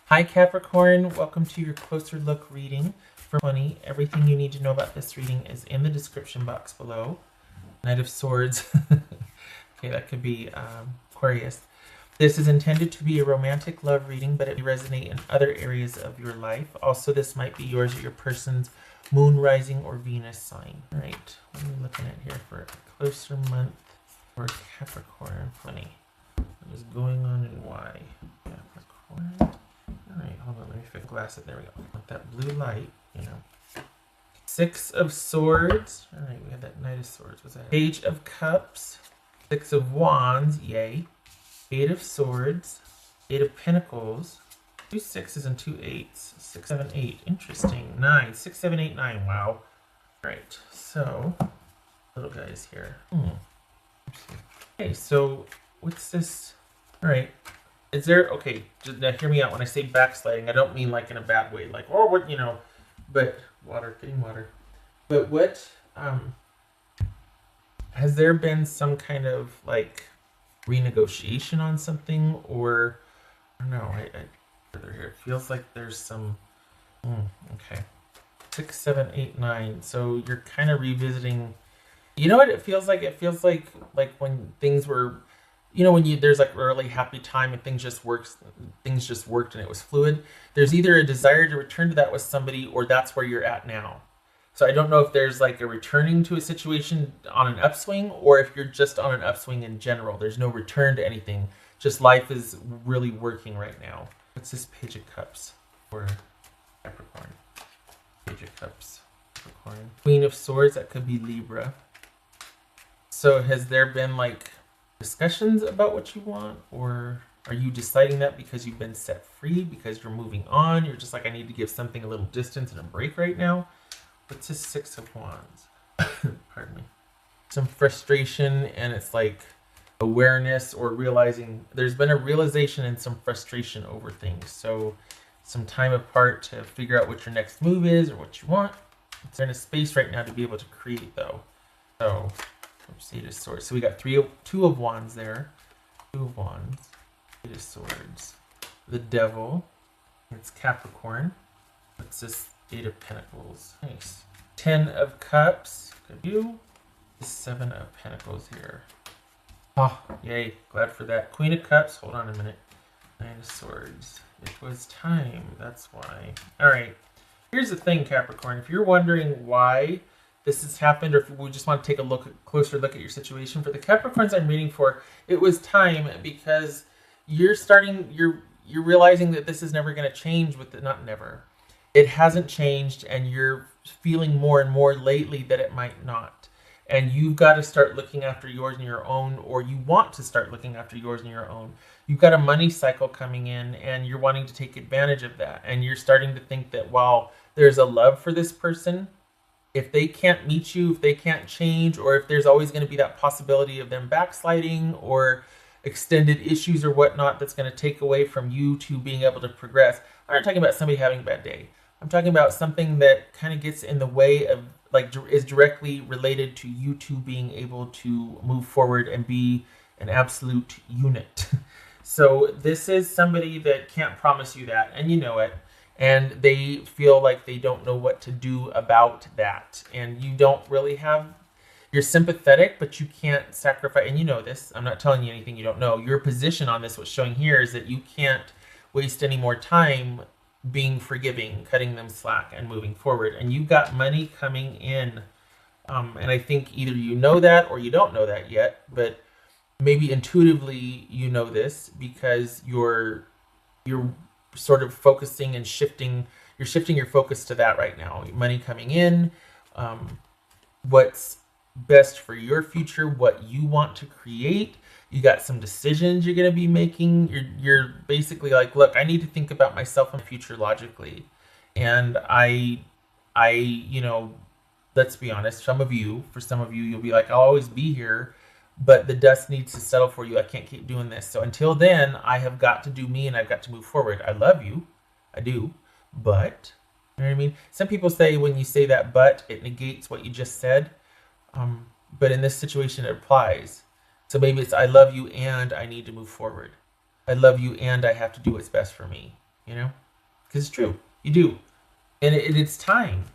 Hi Capricorn, welcome to your closer look reading for 20. Everything you need to know about this reading is in the description box below. Knight of Swords. Okay, that could be Aquarius. This is intended to be a romantic love reading, but it may resonate in other areas of your life. Also, this might be yours or your person's moon, rising, or Venus sign. All right, what are we looking at here for a closer month for Capricorn 20? What is going on and why? Capricorn. Alright, hold on, let me fix the glasses. There we go. With that blue light, Six of Swords. Alright, we had that Knight of Swords. What's that? Page of Cups. Six of Wands. Yay. Eight of Swords. Eight of Pentacles. Two sixes and two eights. 6, 7, 8. Interesting. 9. 6, 7, 8, 9. Wow. Alright, so, little guys here. Okay, so, what's this? Alright. Is there, okay, just now hear me out. When I say backsliding, I don't mean like in a bad way, like, oh, what, but getting water. But what, has there been some kind of like renegotiation on something, or, I don't know, further here, it feels like there's some, okay. 6, 7, 8, 9. So you're kind of revisiting, you know what it feels like? It feels like when things were, when there's like a really happy time and things just worked and it was fluid. There's either a desire to return to that with somebody, or that's where you're at now. So I don't know if there's like a returning to a situation on an upswing, or if you're just on an upswing in general. There's no return to anything. Just life is really working right now. What's this Page of Cups for Capricorn? Page of Cups, Capricorn. Queen of Swords, that could be Libra. So has there been like discussions about what you want, or are you deciding that because you've been set free, because you're moving on? You're just like, I need to give something a little distance and a break right now. What's this Six of Wands? Pardon me. Some frustration, and it's like awareness or realizing. There's been a realization and some frustration over things. So some time apart to figure out what your next move is or what you want. It's in a space right now to be able to create, though. So Eight of Swords. So we got two of Wands there. Two of Wands. Eight of Swords. The Devil. It's Capricorn. What's this? Eight of Pentacles. Nice. 10 of Cups. Good view. 7 of Pentacles here. Oh, yay. Glad for that. Queen of Cups. Hold on a minute. 9 of Swords. It was time. That's why. All right. Here's the thing, Capricorn. If you're wondering why this has happened, or if we just want to take a closer look at your situation, for the Capricorns I'm reading for, it was time, because you're realizing that this is never going to change not never. It hasn't changed, and you're feeling more and more lately that it might not. And you've got to start looking after yours and your own, or you want to start looking after yours and your own. You've got a money cycle coming in, and you're wanting to take advantage of that. And you're starting to think that while there's a love for this person, if they can't meet you, if they can't change, or if there's always going to be that possibility of them backsliding or extended issues or whatnot that's going to take away from you to being able to progress. I'm not talking about somebody having a bad day. I'm talking about something that kind of gets in the way of, like, is directly related to you two being able to move forward and be an absolute unit. So this is somebody that can't promise you that, and you know it. And they feel like they don't know what to do about that. And you don't really you're sympathetic, but you can't sacrifice. And you know this. I'm not telling you anything you don't know. Your position on this, what's showing here, is that you can't waste any more time being forgiving, cutting them slack, and moving forward. And you've got money coming in. And I think either you know that or you don't know that yet. But maybe intuitively you know this, because you're sort of focusing and shifting your focus to that right now. Money coming in, what's best for your future, what you want to create. You got some decisions you're going to be making. You're basically like, look, I need to think about myself and future logically. And I let's be honest, for some of you, you'll be like, I'll always be here, but the dust needs to settle for you. I can't keep doing this. So until then, I have got to do me, and I've got to move forward. I love you. I do. But, you know what I mean? Some people say when you say that but, it negates what you just said. But in this situation, it applies. So maybe it's I love you and I need to move forward. I love you and I have to do what's best for me. you know, because it's true. You do. And it's time.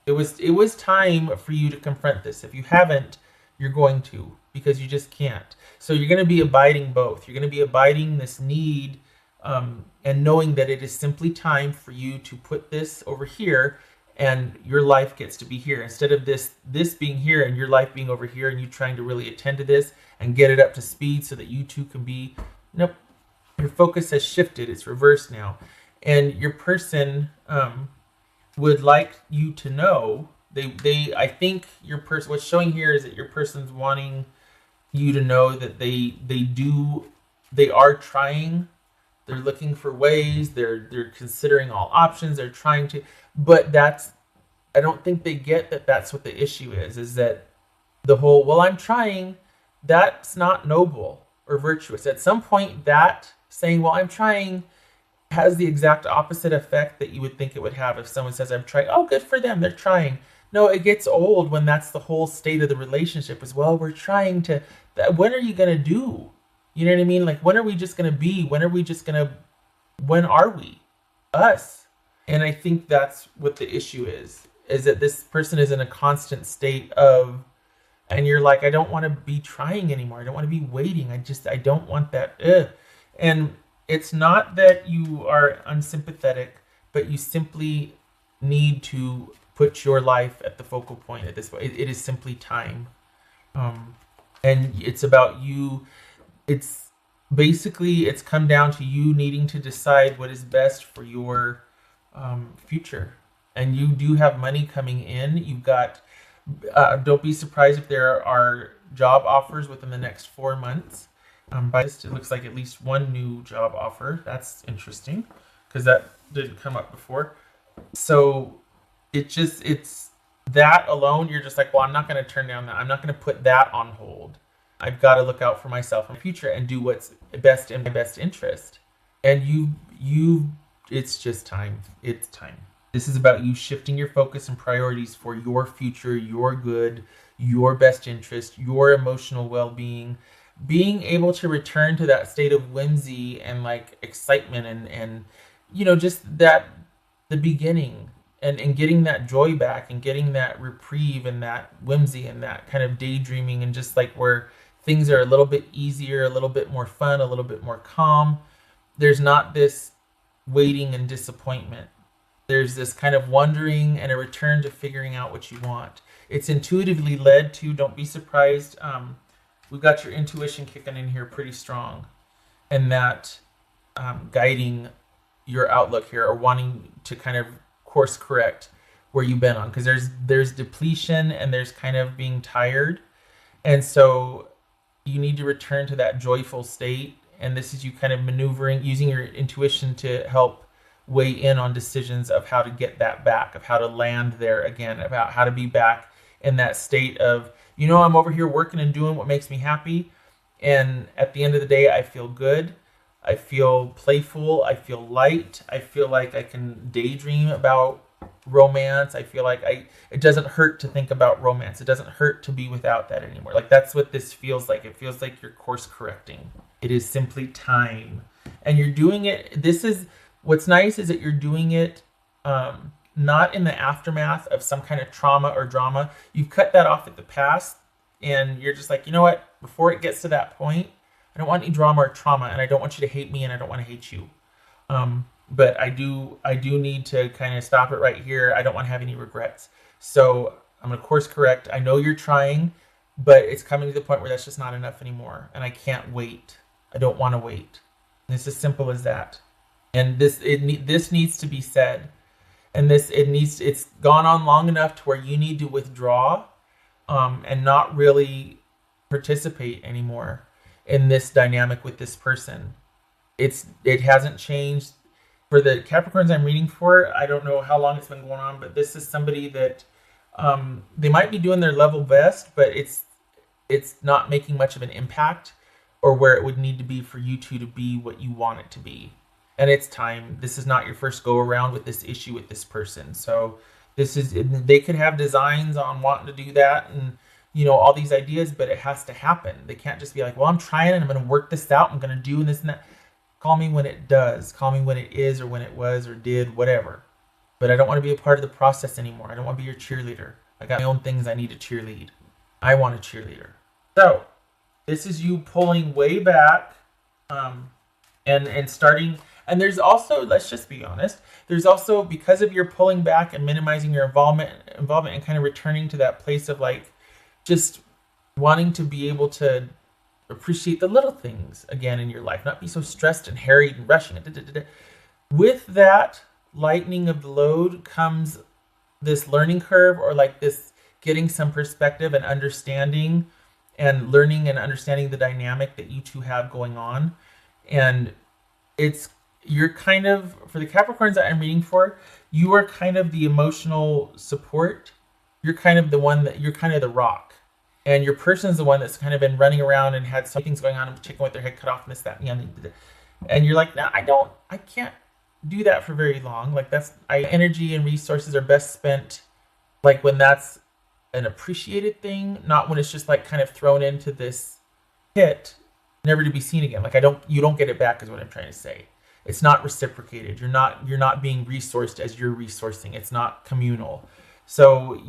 It was time for you to confront this. If you haven't, you're going to, because you just can't. So you're going to be abiding both. You're going to be abiding this need, and knowing that it is simply time for you to put this over here, and your life gets to be here, instead of this being here and your life being over here, and you trying to really attend to this and get it up to speed so that you two can be. Nope. Your focus has shifted. It's reversed now. And your person would like you to know, I think your person, what's showing here is that your person's wanting you to know that they are trying. They're looking for ways. They're considering all options. They're trying to, but I don't think they get that that's what the issue is that the whole, well, I'm trying, that's not noble or virtuous. At some point, that saying, well, I'm trying, has the exact opposite effect that you would think it would have if someone says, I'm trying. Oh, good for them. They're trying. No, it gets old when that's the whole state of the relationship as well. We're trying to, when are you going to do? You know what I mean? Like, when are we just going to be? When are we? Us. And I think that's what the issue is that this person is in a constant state of, and you're like, I don't want to be trying anymore. I don't want to be waiting. I don't want that. Ugh. And it's not that you are unsympathetic, but you simply need to put your life at the focal point at this point. It is simply time. And it's about you. It's come down to you needing to decide what is best for your future. And you do have money coming in. You've got, don't be surprised if there are job offers within the next 4 months. It looks like at least one new job offer. That's interesting because that didn't come up before. So it's that alone. You're just like, well, I'm not going to turn down that. I'm not going to put that on hold. I've got to look out for myself in the future and do what's best in my best interest. And it's just time. It's time. This is about you shifting your focus and priorities for your future, your good, your best interest, your emotional well-being. Being able to return to that state of whimsy and like excitement and just that the beginning and getting that joy back and getting that reprieve and that whimsy and that kind of daydreaming and just like where things are a little bit easier, a little bit more fun, a little bit more calm. There's not this waiting and disappointment. There's this kind of wondering and a return to figuring out what you want. It's intuitively led to, don't be surprised. We've got your intuition kicking in here pretty strong, and that guiding your outlook here, or wanting to kind of course correct where you've been on, because there's depletion and there's kind of being tired, and so you need to return to that joyful state. And this is you kind of maneuvering, using your intuition to help weigh in on decisions of how to get that back, of how to land there again, about how to be back in that state of, I'm over here working and doing what makes me happy. And at the end of the day, I feel good. I feel playful. I feel light. I feel like I can daydream about romance. I feel like it doesn't hurt to think about romance. It doesn't hurt to be without that anymore. Like, that's what this feels like. It feels like you're course correcting. It is simply time. And you're doing it. What's nice is that you're doing it not in the aftermath of some kind of trauma or drama. You've cut that off at the past, and you're just like, you know what? Before it gets to that point, I don't want any drama or trauma, and I don't want you to hate me, and I don't want to hate you. But I do need to kind of stop it right here. I don't want to have any regrets. So I'm going to course correct. I know you're trying, but it's coming to the point where that's just not enough anymore, and I can't wait. I don't want to wait. And it's as simple as that. And this needs to be said. And it's gone on long enough to where you need to withdraw and not really participate anymore in this dynamic with this person. It hasn't changed. For the Capricorns I'm reading for, I don't know how long it's been going on, but this is somebody that they might be doing their level best, but it's not making much of an impact or where it would need to be for you two to be what you want it to be. And it's time. This is not your first go around with this issue with this person. So they could have designs on wanting to do that and, all these ideas, but it has to happen. They can't just be like, well, I'm trying and I'm going to work this out. I'm going to do this and that. Call me when it does. Call me when it is or when it was or did, whatever. But I don't want to be a part of the process anymore. I don't want to be your cheerleader. I got my own things I need to cheerlead. I want a cheerleader. So this is you pulling way back and starting. And there's also, let's just be honest, there's also, because of your pulling back and minimizing your involvement and kind of returning to that place of like just wanting to be able to appreciate the little things again in your life, not be so stressed and harried and rushing. With that lightening of the load comes this learning curve, or like this getting some perspective and understanding and learning and understanding the dynamic that you two have going on. And you're kind of, for the Capricorns that I'm reading for, you are kind of the emotional support. You're kind of the one you're kind of the rock. And your person's the one that's kind of been running around and had some things going on and chicken with their head cut off and this, that, and the other. And you're like, no, I can't do that for very long. Like energy and resources are best spent like when that's an appreciated thing, not when it's just like kind of thrown into this pit, never to be seen again. Like you don't get it back is what I'm trying to say. It's not reciprocated. You're not being resourced as you're resourcing. It's not communal. So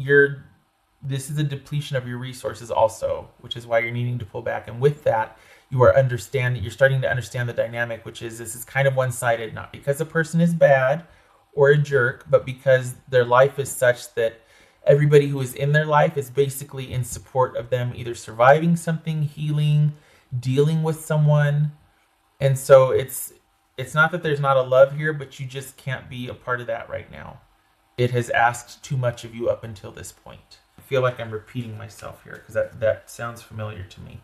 this is a depletion of your resources also, which is why you're needing to pull back. And with that, you're starting to understand the dynamic, which is this is kind of one-sided, not because a person is bad or a jerk, but because their life is such that everybody who is in their life is basically in support of them either surviving something, healing, dealing with someone. And so it's not that there's not a love here, but you just can't be a part of that right now. It has asked too much of you up until this point. I feel like I'm repeating myself here because that sounds familiar to me.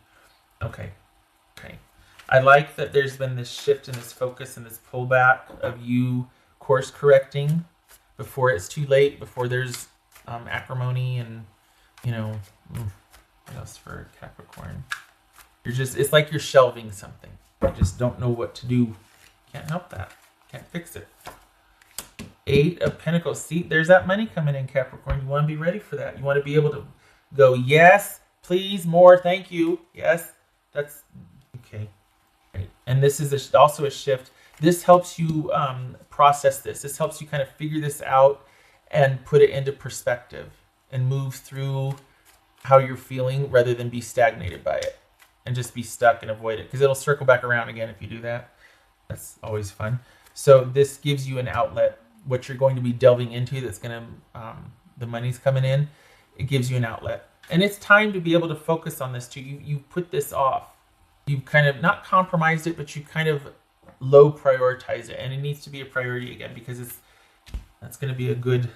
Okay. I like that there's been this shift in this focus and this pullback of you course correcting before it's too late, before there's acrimony and, what else for Capricorn? It's like you're shelving something. You just don't know what to do. Can't help that. Can't fix it. 8 of Pentacles. See, there's that money coming in, Capricorn. You want to be ready for that. You want to be able to go, yes, please, more, thank you. Yes, that's okay. Right. And this is also a shift. This helps you process this. This helps you kind of figure this out and put it into perspective and move through how you're feeling rather than be stagnated by it and just be stuck and avoid it, because it'll circle back around again if you do that. That's always fun. So this gives you an outlet. What you're going to be delving into that's going to, the money's coming in, it gives you an outlet. And it's time to be able to focus on this too. You put this off. You've kind of not compromised it, but you kind of low prioritize it. And it needs to be a priority again, because that's going to be a good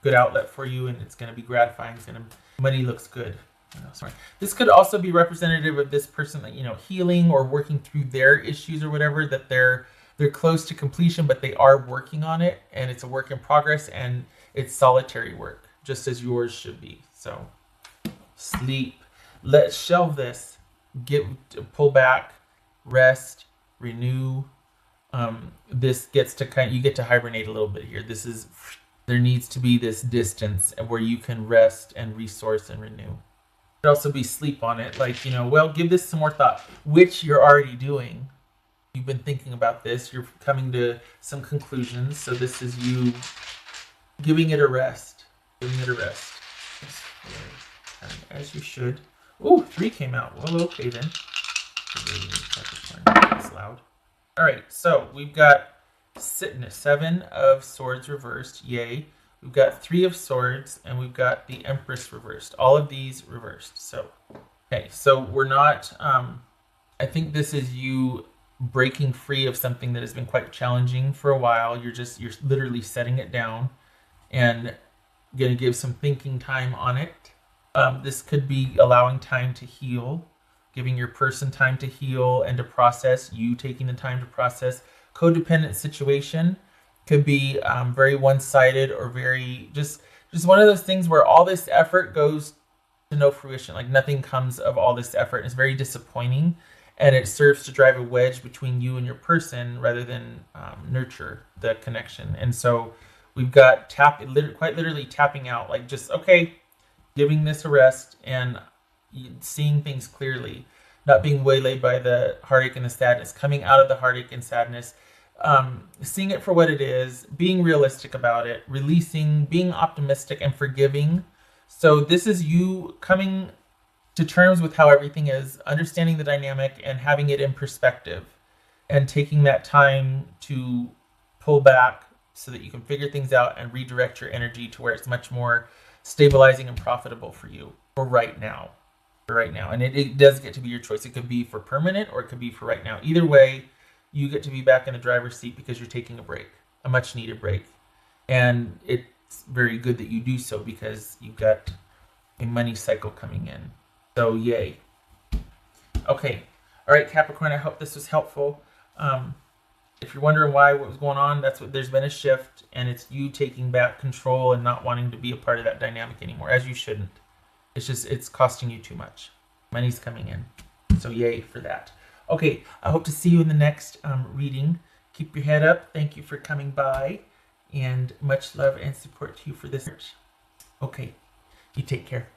outlet for you, and it's going to be gratifying. Money looks good. This could also be representative of this person that, healing or working through their issues or whatever, that they're close to completion, but they are working on it, and it's a work in progress, and it's solitary work, just as yours should be. So sleep. Let's shelve this. Pull back, rest, renew. This gets to you get to hibernate a little bit here. There needs to be this distance where you can rest and resource and renew. Could also be sleep on it, like, give this some more thought, which you're already doing. You've been thinking about this. You're coming to some conclusions. So this is you giving it a rest. As you should. Ooh, 3 came out. Well, okay then. That's loud. All right, so we've got 7 of Swords reversed. Yay. We've got 3 of Swords, and we've got the Empress reversed. All of these reversed. So, okay, so we're not, I think this is you breaking free of something that has been quite challenging for a while. You're literally setting it down and going to give some thinking time on it. This could be allowing time to heal, giving your person time to heal and to process, you taking the time to process. Codependent situation could be very one-sided or very just one of those things where all this effort goes to no fruition. Like nothing comes of all this effort. It's very disappointing, and it serves to drive a wedge between you and your person rather than nurture the connection. And so we've got quite literally tapping out, like just, okay, giving this a rest and seeing things clearly. not being waylaid by the heartache and the sadness, coming out of the heartache and sadness, seeing it for what it is, being realistic about it, releasing, being optimistic and forgiving. So this is you coming to terms with how everything is, understanding the dynamic and having it in perspective, and taking that time to pull back so that you can figure things out and redirect your energy to where it's much more stabilizing and profitable for you for right now. For right now. And it does get to be your choice. It could be for permanent or it could be for right now. Either way, you get to be back in the driver's seat because you're taking a break, a much needed break. And it's very good that you do so because you've got a money cycle coming in. So yay. Okay. All right, Capricorn, I hope this was helpful. If you're wondering what was going on, there's been a shift, and it's you taking back control and not wanting to be a part of that dynamic anymore, as you shouldn't. It's costing you too much. Money's coming in. So yay for that. Okay, I hope to see you in the next reading. Keep your head up. Thank you for coming by, and much love and support to you for this. Okay, you take care.